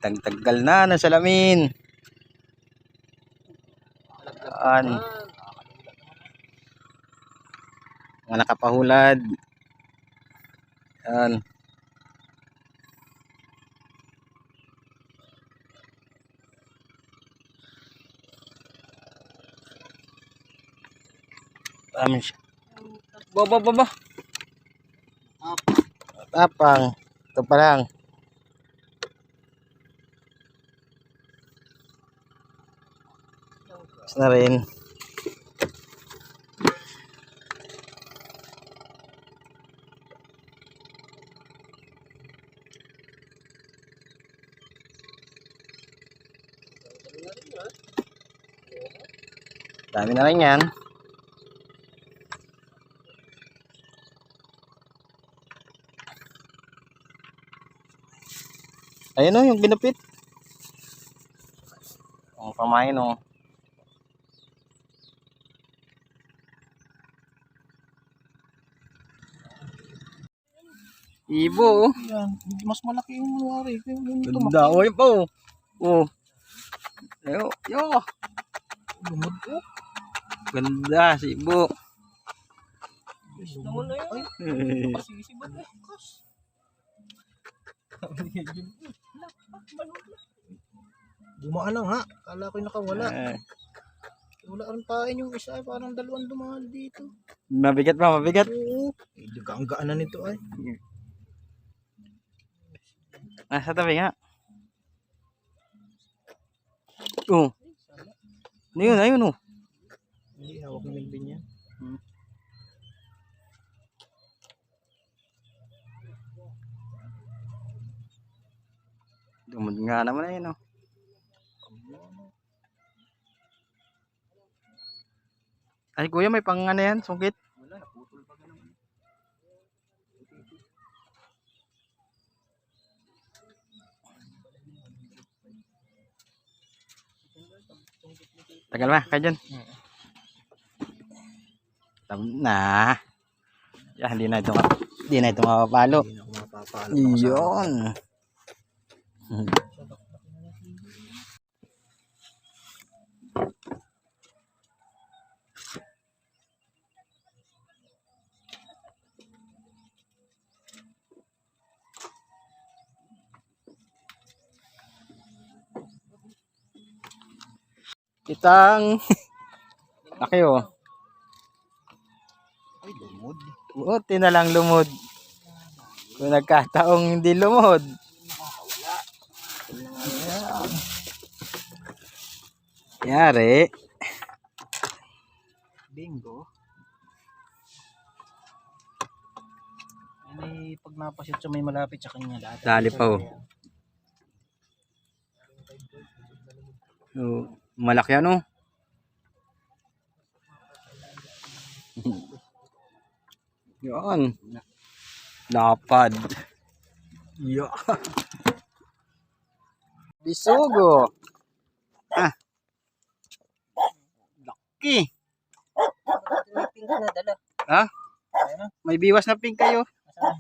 Tagtagal na ng salamin. Yan. Mga nakapahulad. Yan. Baba. Tapang. Ito pa lang. Tapos na rin. Dami na rin yan. Ayun o, yung ginupit. Ang pamain o. Ibo o. Yan, mas malaki yung wari. Ganda o yun po. O. Yo. Lumod po. Ganda si Ibo. Naman na yun. Pasisi ba na? Dumaan na nga. Kala ko yung nakawala. Wala rin pain yung isa. Parang dalawang dumaan dito. Mabigat ba? Mabigat? Oo. Ang gaan na nito ay. Nasa tabi nga. Oh. Ayun oh. Hindi, hawak ng din yan. Dumod nga naman ayun oh. Ay kuya, may pang ano yan, sungkit. Wala, naputol pa naman. Tagal ba? Kaya dyan. Na. Ya, hindi na ito mapapalo. Hindi na ako mapapalo. Iyon. Kitang laki oh. Ay, lumod. Buti na lang lumod. Kung nagkataong hindi lumod. Yari. Bingo. Yan pag napasyot sa may malapit sa kanya lahat. Dali pa oh. Oh, malaki ano? Yan. Lapad. Yo. Bisugo. Ah. Laki. May pink na dala. Ha? May biwas na pink kayo.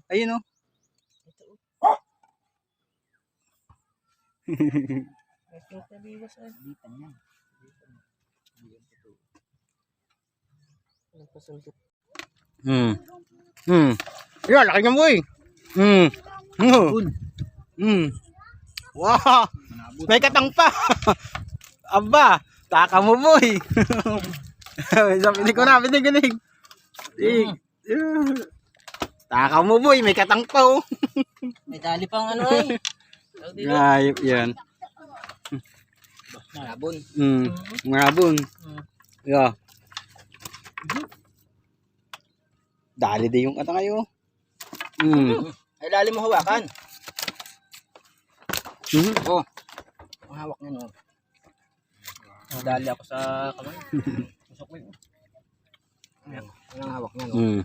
Ayun oh. May pink na biwas ay. Lipan yan. Nagpasultot. Yan, laki ng boy. Wow. May katang pa. Aba, taka mo boy. Binig ko na, binig. Taka mo boy, may katang pa oh. May dali pang ano ay. Ayop yan. Marabon. Marabon. Yeah. Dali din yung kata kayo. Ay lalim mo hawakan. Oh. Ang hawak niya no. Dali ako sa kamay. Susok mo yun. Ang hawak niya no.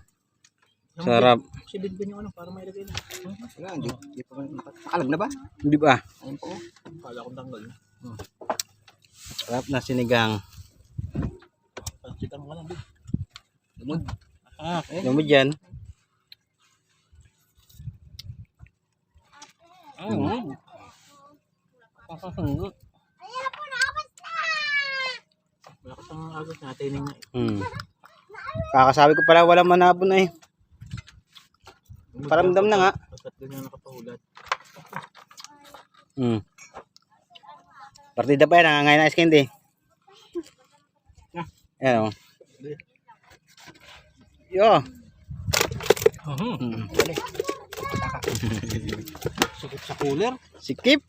Sarap. Sibid ba yung ano para may ilagay na? Wala, hindi pa nakalag na ba? Hindi ba? Ayun po. Kala kong tanggal. Sarap na sinigang. Pansitan mo ka lang. Lumod. Lumod yan. Kakasanggot. Malakas ang agos natin nga. Kakasabi ko pala walang manabon eh. Paramdam na nga. Basta't ganyan nakapahulat. Partida pa yan, nangangain na ice candy. Ayan o. Yo. Sukot sa cooler. Sikip.